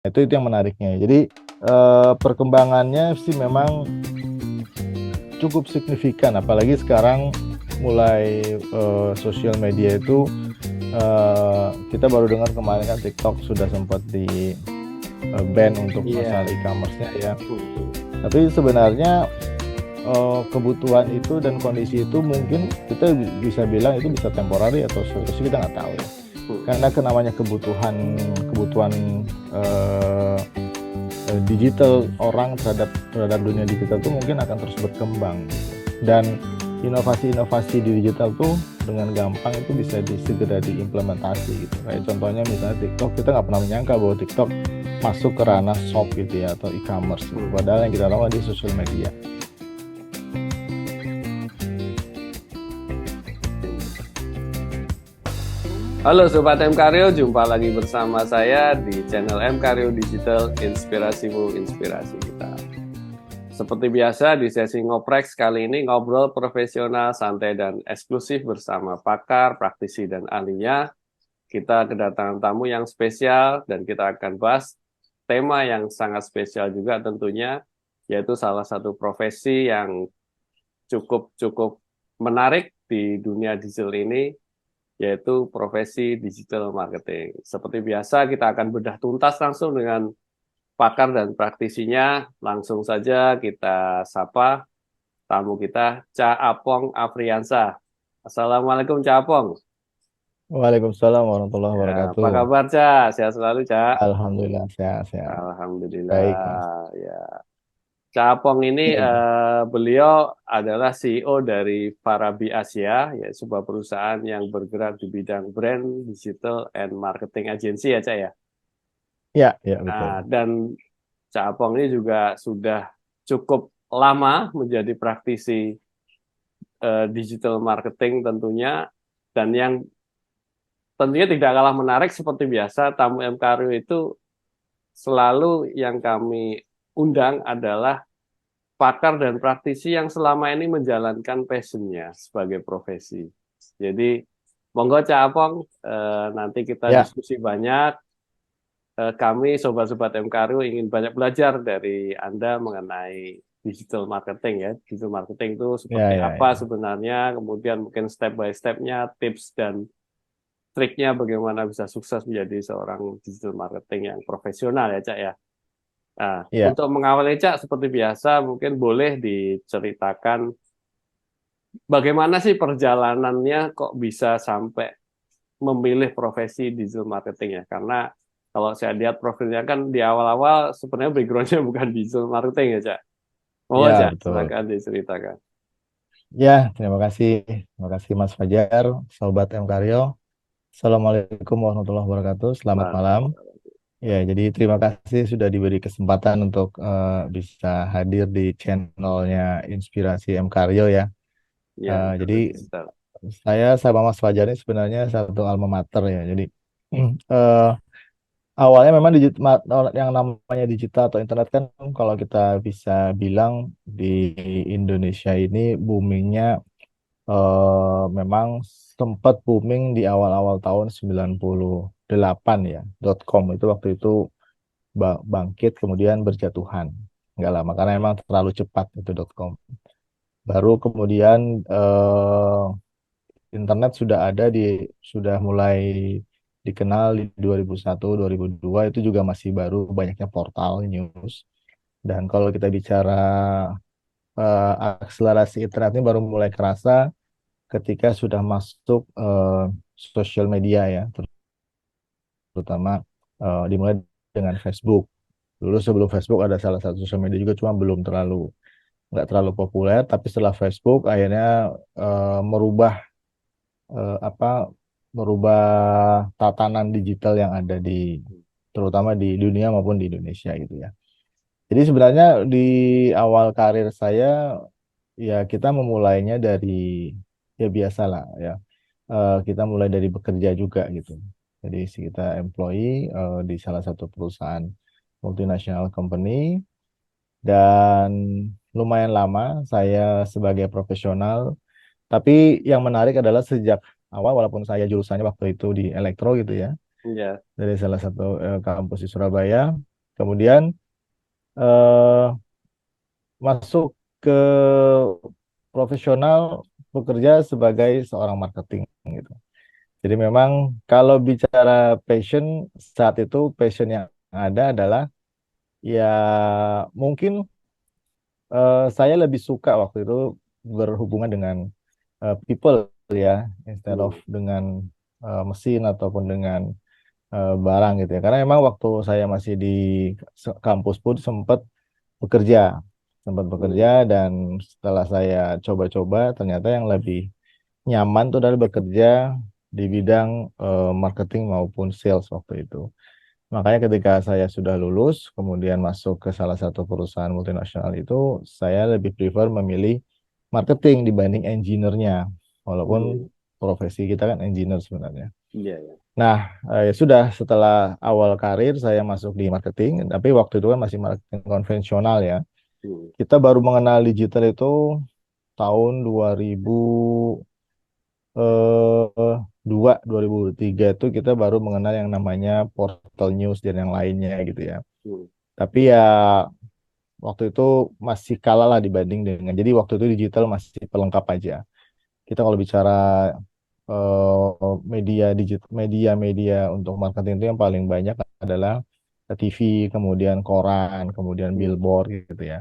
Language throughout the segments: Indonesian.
Itu yang menariknya. Jadi perkembangannya sih memang cukup signifikan, apalagi sekarang mulai sosial media itu kita baru dengar kemarin kan TikTok sudah sempat di ban untuk masalah Iya. e-commerce-nya ya. Tapi sebenarnya kebutuhan itu dan kondisi itu mungkin kita bisa bilang itu bisa temporary atau serius, kita nggak tahu ya. Karena namanya kebutuhan eh, digital orang terhadap dunia digital itu mungkin akan terus berkembang gitu. Dan inovasi-inovasi di digital tuh dengan gampang itu bisa segera diimplementasi gitu. Kayak contohnya misalnya TikTok, kita nggak pernah menyangka bahwa TikTok masuk ke ranah shop gitu ya, atau e-commerce gitu. Padahal yang kita tahu di sosial media. Halo Sobat Mkaryo, jumpa lagi bersama saya di channel Mkaryo Digital, inspirasimu, inspirasi kita. Seperti biasa di sesi ngoprek kali ini ngobrol profesional, santai, dan eksklusif bersama pakar, praktisi, dan ahlinya. Kita kedatangan tamu yang spesial dan kita akan bahas tema yang sangat spesial juga tentunya, yaitu salah satu profesi yang cukup menarik di dunia digital ini, yaitu profesi digital marketing. Seperti biasa, kita akan bedah tuntas langsung dengan pakar dan praktisinya. Langsung saja kita sapa tamu kita, Ca Apong Afriansa. Assalamualaikum, Ca Apong. Waalaikumsalam warahmatullahi Ya, apa wabarakatuh. kabar, Ca? Sehat selalu, Ca? Alhamdulillah sehat-sehat. Baik, Mas. Alhamdulillah, ya. Ca Apong ini, Ya, beliau adalah CEO dari Farabi Asia, ya, sebuah perusahaan yang bergerak di bidang brand, digital, and marketing agency ya, Ca ya. ya, ya Nah, betul. dan Ca Apong ini juga sudah cukup lama menjadi praktisi digital marketing tentunya, dan yang tentunya tidak kalah menarik seperti biasa, tamu MKRU itu selalu yang kami undang adalah pakar dan praktisi yang selama ini menjalankan passionnya sebagai profesi. Jadi, monggo Cak Apong, nanti kita Ya, diskusi banyak. Kami Sobat-Sobat MKRU ingin banyak belajar dari Anda mengenai digital marketing ya. Digital marketing itu ya, seperti ya, apa ya. sebenarnya, kemudian mungkin step by step-nya, tips dan triknya bagaimana bisa sukses menjadi seorang digital marketing yang profesional ya Cak ya. Nah, Ya, untuk mengawali Cak, seperti biasa mungkin boleh diceritakan bagaimana sih perjalanannya kok bisa sampai memilih profesi digital marketing ya? Karena kalau saya lihat profilnya kan di awal-awal sebenarnya background-nya bukan digital marketing ya, Cak. Oh, ya Cak, betul. silakan diceritakan. Ya, terima kasih. Terima kasih Mas Fajar, Sobat M Karyo. Assalamualaikum warahmatullahi wabarakatuh. Selamat malam. Ya, jadi terima kasih sudah diberi kesempatan untuk bisa hadir di channelnya Inspirasi M Karyo ya. Ya, Jadi betul digital. saya sama Mas Fajar ini sebenarnya satu alma mater ya. Jadi eh, awalnya memang yang namanya digital atau internet kan, kalau kita bisa bilang di Indonesia ini boomingnya memang sempat booming di awal-awal tahun 98 ya. .com itu waktu itu bangkit kemudian berjatuhan. Nggak lama karena memang terlalu cepat itu .com. Baru kemudian internet sudah mulai dikenal di 2001, 2002, itu juga masih baru, banyaknya portal news. Dan kalau kita bicara akselerasi internet ini baru mulai kerasa ketika sudah masuk sosial media ya, terutama dimulai dengan Facebook. Dulu sebelum Facebook ada salah satu sosial media juga, cuma nggak terlalu populer. Tapi setelah Facebook akhirnya merubah apa merubah tatanan digital yang ada terutama di dunia maupun di Indonesia gitu ya. Jadi sebenarnya di awal karir saya ya kita memulainya dari ya biasalah ya. Kita mulai dari bekerja juga gitu. Jadi kita employee di salah satu perusahaan multinational company, dan lumayan lama saya sebagai profesional. Tapi yang menarik adalah sejak awal, walaupun saya jurusannya waktu itu di elektro gitu ya, Ya, dari salah satu kampus di Surabaya. Kemudian eh, masuk ke profesional bekerja sebagai seorang marketing gitu. Jadi memang kalau bicara passion saat itu passion yang ada adalah ya mungkin saya lebih suka waktu itu berhubungan dengan people ya instead of Hmm. dengan mesin ataupun dengan barang gitu ya. Karena memang waktu saya masih di kampus pun sempat bekerja Hmm. dan setelah saya coba-coba ternyata yang lebih nyaman tuh adalah bekerja di bidang marketing maupun sales waktu itu. Makanya ketika saya sudah lulus, kemudian masuk ke salah satu perusahaan multinasional itu, saya lebih prefer memilih marketing dibanding engineer-nya. Walaupun Hmm. profesi kita kan engineer sebenarnya. Iya, ya. Nah, ya sudah setelah awal karir saya masuk di marketing, tapi waktu itu kan masih marketing konvensional ya. Hmm. Kita baru mengenal digital itu tahun 2003 itu kita baru mengenal yang namanya portal news dan yang lainnya gitu ya. Hmm. Tapi ya waktu itu masih kalah lah dibanding dengan. Jadi waktu itu digital masih pelengkap aja. Kita kalau bicara media digital, media-media untuk marketing itu yang paling banyak adalah TV, kemudian koran, kemudian Hmm. billboard gitu ya.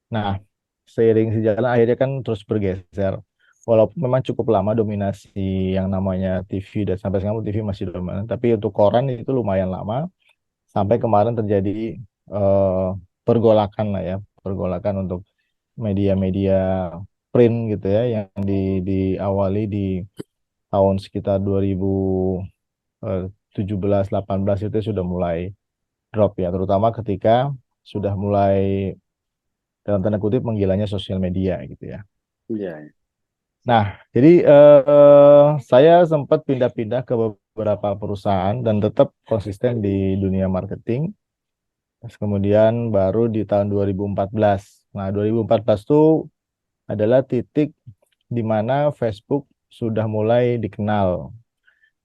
Nah, seiring sejalan akhirnya kan terus bergeser. Walaupun memang cukup lama dominasi yang namanya TV dan sampai sekarang TV masih dominan, tapi untuk koran itu lumayan lama sampai Hmm. kemarin terjadi eh, pergolakan lah ya, pergolakan untuk media-media print gitu ya yang diawali di tahun sekitar 2017 18 itu sudah mulai drop ya, terutama ketika sudah mulai dalam tanda kutip menggilanya sosial media gitu ya. Iya, ya. Nah, jadi saya sempat pindah-pindah ke beberapa perusahaan dan tetap konsisten di dunia marketing. Terus kemudian baru di tahun 2014. Nah, 2014 itu adalah titik di mana Facebook sudah mulai dikenal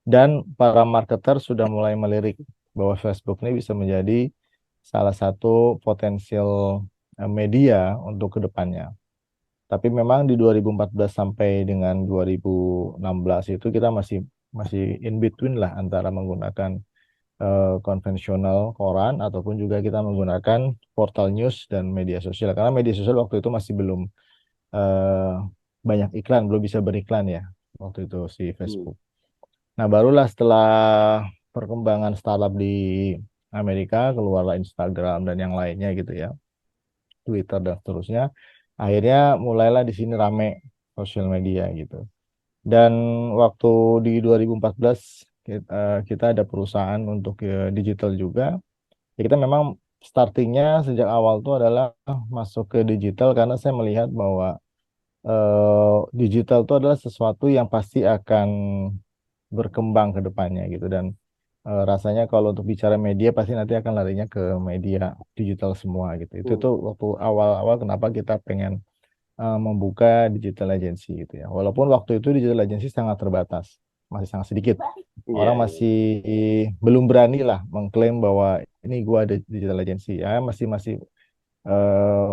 dan para marketer sudah mulai melirik bahwa Facebook ini bisa menjadi salah satu potensial media untuk kedepannya. Tapi memang di 2014 sampai dengan 2016 itu kita masih masih in between lah antara menggunakan konvensional koran ataupun juga kita menggunakan portal news dan media sosial. Karena media sosial waktu itu masih belum eh, banyak iklan, belum bisa beriklan ya waktu itu si Hmm. Facebook. Nah, barulah setelah perkembangan startup di Amerika, keluarlah Instagram dan yang lainnya gitu ya, Twitter dan seterusnya. Akhirnya mulailah di sini rame sosial media gitu. Dan waktu di 2014 kita ada perusahaan untuk digital juga. Ya, kita memang startingnya sejak awal itu adalah masuk ke digital karena saya melihat bahwa digital itu adalah sesuatu yang pasti akan berkembang ke depannya gitu dan rasanya kalau untuk bicara media pasti nanti akan larinya ke media digital semua gitu. Itu Hmm. tuh waktu awal-awal kenapa kita pengen membuka digital agency gitu ya. Walaupun waktu itu digital agency sangat terbatas, masih sangat sedikit. Iya, Orang iya. masih belum berani lah mengklaim bahwa ini gua ada digital agency ya, masih masih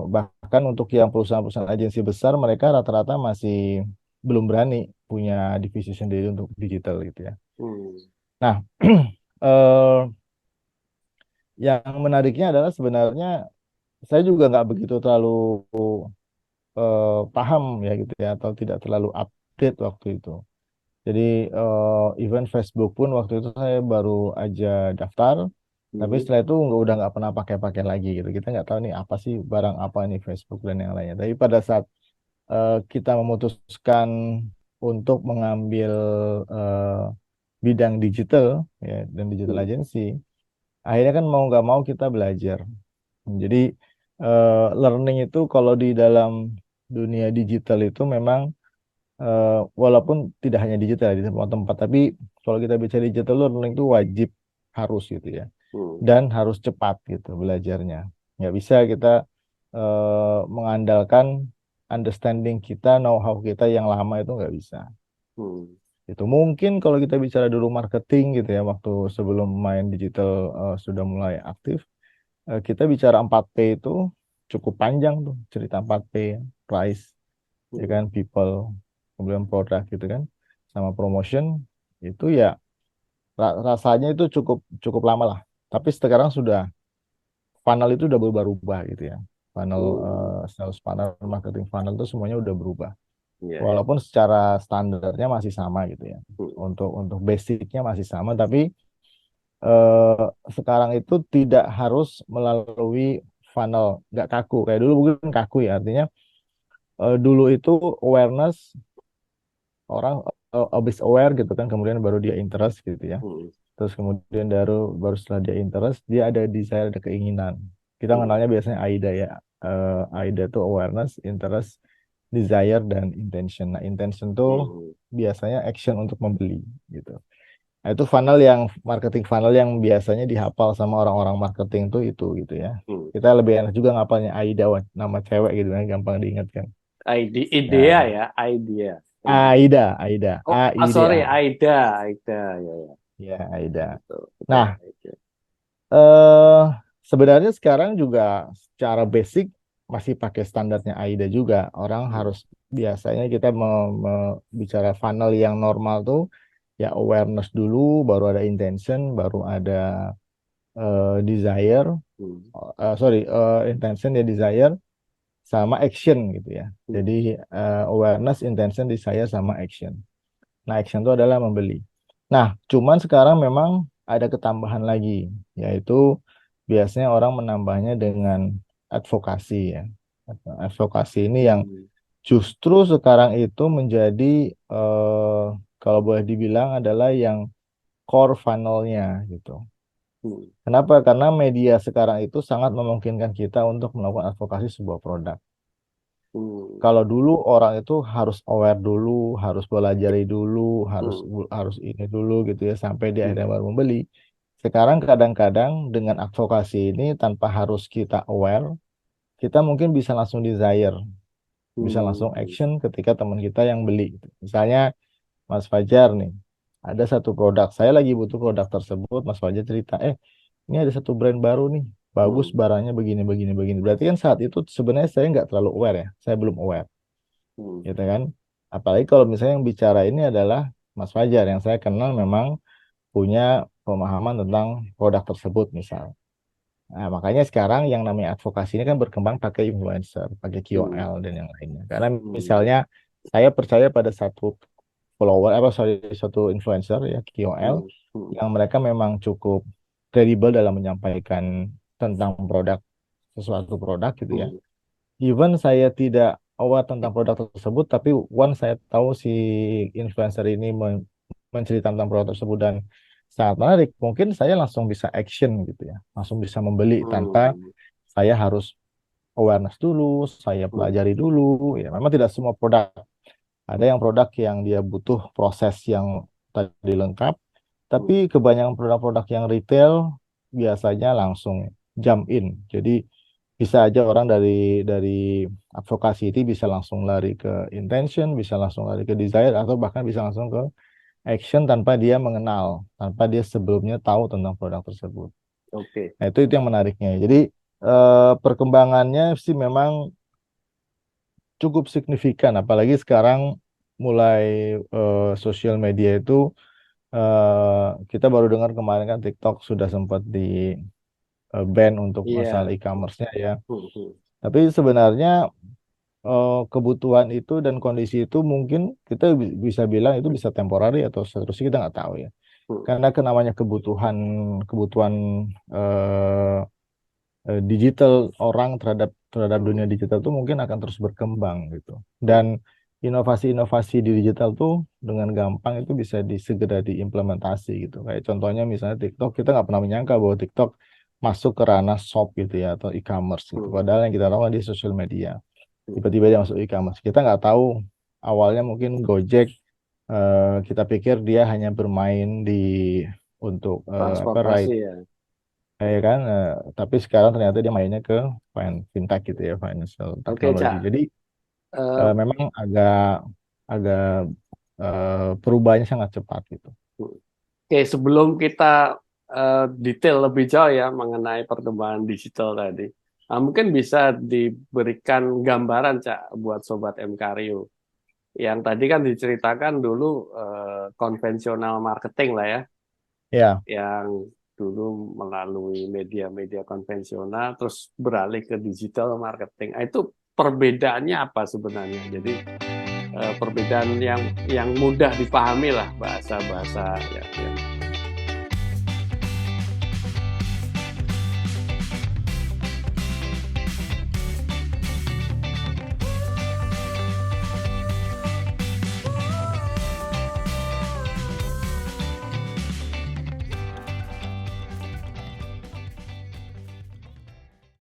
bahkan untuk yang perusahaan-perusahaan agensi besar mereka rata-rata masih belum berani punya divisi sendiri untuk digital gitu ya. Hmm. Nah, eh, yang menariknya adalah sebenarnya saya juga nggak begitu terlalu paham ya gitu ya atau tidak terlalu update waktu itu. Jadi event Facebook pun waktu itu saya baru aja daftar, tapi Hmm. setelah itu udah nggak pernah pakai-pakai lagi gitu. Kita nggak tahu nih apa sih barang apa nih Facebook dan yang lainnya. Tapi pada saat kita memutuskan untuk mengambil eh, bidang digital ya dan digital Hmm. agency, akhirnya kan mau nggak mau kita belajar. Jadi learning itu kalau di dalam dunia digital itu memang eh, walaupun tidak hanya digital di semua tempat, tapi kalau kita bicara digital learning itu wajib harus gitu ya, Hmm. dan harus cepat gitu belajarnya. Nggak bisa kita mengandalkan understanding kita, know-how kita yang lama itu nggak bisa. Hmm. Itu mungkin kalau kita bicara dulu marketing gitu ya, waktu sebelum main digital sudah mulai aktif. kita bicara 4P itu cukup panjang tuh cerita 4P, price, ya Hmm. kan, people, kemudian produk gitu kan, sama promotion itu ya rasanya itu cukup cukup lama lah. Tapi sekarang sudah funnel itu udah berubah-ubah gitu ya. Funnel Hmm. sales funnel, marketing funnel itu semuanya udah berubah. Iya, ya. Walaupun secara standarnya masih sama gitu ya. Hmm. Untuk basicnya masih sama, tapi eh, sekarang itu tidak harus melalui funnel, nggak kaku. Kayak dulu mungkin kaku ya, artinya dulu itu awareness, orang habis aware gitu kan, kemudian baru dia interest gitu ya. Hmm. Terus kemudian baru setelah dia interest, dia ada desire, ada keinginan. Kita Hmm. kenalnya biasanya AIDA ya. AIDA itu awareness, interest, desire, dan intention. Nah, intention tuh Hmm. biasanya action untuk membeli gitu. Nah, itu funnel yang marketing funnel yang biasanya dihafal sama orang-orang marketing tuh itu gitu ya. Hmm. Kita lebih enak juga ngapalnya AIDA, nama cewek gitu kan, gampang diingatkan. Idea Ya, ya, idea. Idea. AIDA, AIDA, Sorry, AIDA. Aida, Aida, ya, ya, Ya, AIDA. betul, betul, Nah, Aida. eh sebenarnya sekarang juga secara basic masih pakai standarnya AIDA juga. Orang Hmm. harus biasanya kita bicara funnel yang normal tuh ya awareness dulu, baru ada intention, baru ada desire, Hmm. sorry, intention ya desire sama action gitu ya. Hmm. Jadi awareness, intention, desire sama action. Nah, action itu adalah membeli. Nah, cuman sekarang memang ada ketambahan lagi, yaitu biasanya orang menambahnya dengan advokasi ya. Advokasi ini yang Hmm. justru sekarang itu menjadi kalau boleh dibilang adalah yang core funnelnya gitu. Hmm. Kenapa? Karena media sekarang itu sangat memungkinkan kita untuk melakukan advokasi sebuah produk. Hmm. Kalau dulu orang itu harus aware dulu, harus pelajari dulu, harus Hmm. harus ini dulu gitu ya sampai dia Hmm. akhirnya baru membeli. Sekarang kadang-kadang dengan advokasi ini tanpa harus kita aware, kita mungkin bisa langsung desire, bisa langsung Hmm. action ketika teman kita yang beli gitu. Misalnya Mas Fajar nih, ada satu produk, saya lagi butuh produk tersebut, Mas Fajar cerita, ini ada satu brand baru nih, bagus Hmm. barangnya begini, begini, begini. Berarti kan saat itu sebenarnya saya nggak terlalu aware ya, saya belum aware Hmm. gitu kan. Apalagi kalau misalnya yang bicara ini adalah Mas Fajar yang saya kenal memang punya pemahaman tentang produk tersebut misal. Nah, makanya sekarang yang namanya advokasi ini kan berkembang pakai influencer, pakai Hmm. KOL dan yang lainnya. Karena Hmm. misalnya saya percaya pada satu follower, apa sorry, satu influencer ya KOL Hmm. Hmm. yang mereka memang cukup kredibel dalam menyampaikan tentang produk, sesuatu produk gitu ya. Hmm. Even saya tidak aware tentang produk tersebut, tapi once saya tahu si influencer ini menceritakan tentang produk tersebut dan sangat menarik, mungkin saya langsung bisa action gitu ya, langsung bisa membeli tanpa Hmm. saya harus awareness dulu, saya Hmm. pelajari dulu. Ya, memang tidak semua produk. Ada yang produk yang dia butuh proses yang tadi lengkap, tapi Hmm. kebanyakan produk-produk yang retail biasanya langsung jump in. Jadi bisa aja orang dari advokasi itu bisa langsung lari ke intention, bisa langsung lari ke desire, atau bahkan bisa langsung ke action tanpa dia mengenal, tanpa dia sebelumnya tahu tentang produk tersebut. Oke. Nah, itu yang menariknya. Jadi perkembangannya sih memang cukup signifikan, apalagi sekarang mulai sosial media itu kita baru dengar kemarin kan TikTok sudah sempat di ban untuk masalah Iya. e-commerce-nya ya. Hmm. Hmm. Tapi sebenarnya kebutuhan itu dan kondisi itu mungkin kita bisa bilang itu bisa temporary atau seterusnya kita nggak tahu ya. Hmm. Karena namanya kebutuhan kebutuhan eh, digital orang terhadap terhadap dunia Hmm. digital tuh mungkin akan terus berkembang gitu. Dan inovasi-inovasi di digital tuh dengan gampang itu bisa segera diimplementasi gitu. Kayak contohnya misalnya TikTok, kita nggak pernah menyangka bahwa TikTok masuk ke ranah shop gitu ya atau e-commerce gitu. Hmm. Padahal yang kita tahu kan di sosial media. Hmm. Tiba-tiba dia masuk e-commerce. Kita nggak tahu awalnya mungkin Gojek kita pikir dia hanya bermain di untuk apa Transportasi ride ya. ya kan, tapi sekarang ternyata dia mainnya ke fintech gitu ya, financial Oke, technology. Cak. Jadi Eh, memang agak agak perubahannya sangat cepat gitu. Oke, sebelum kita detail lebih jauh ya mengenai perkembangan digital tadi. Nah, mungkin bisa diberikan gambaran, Cak, buat Sobat Mkario. Yang tadi kan diceritakan dulu konvensional marketing lah ya, Ya, yang dulu melalui media-media konvensional, terus beralih ke digital marketing. Nah, itu perbedaannya apa sebenarnya? Jadi perbedaan yang mudah dipahami lah bahasa-bahasa yang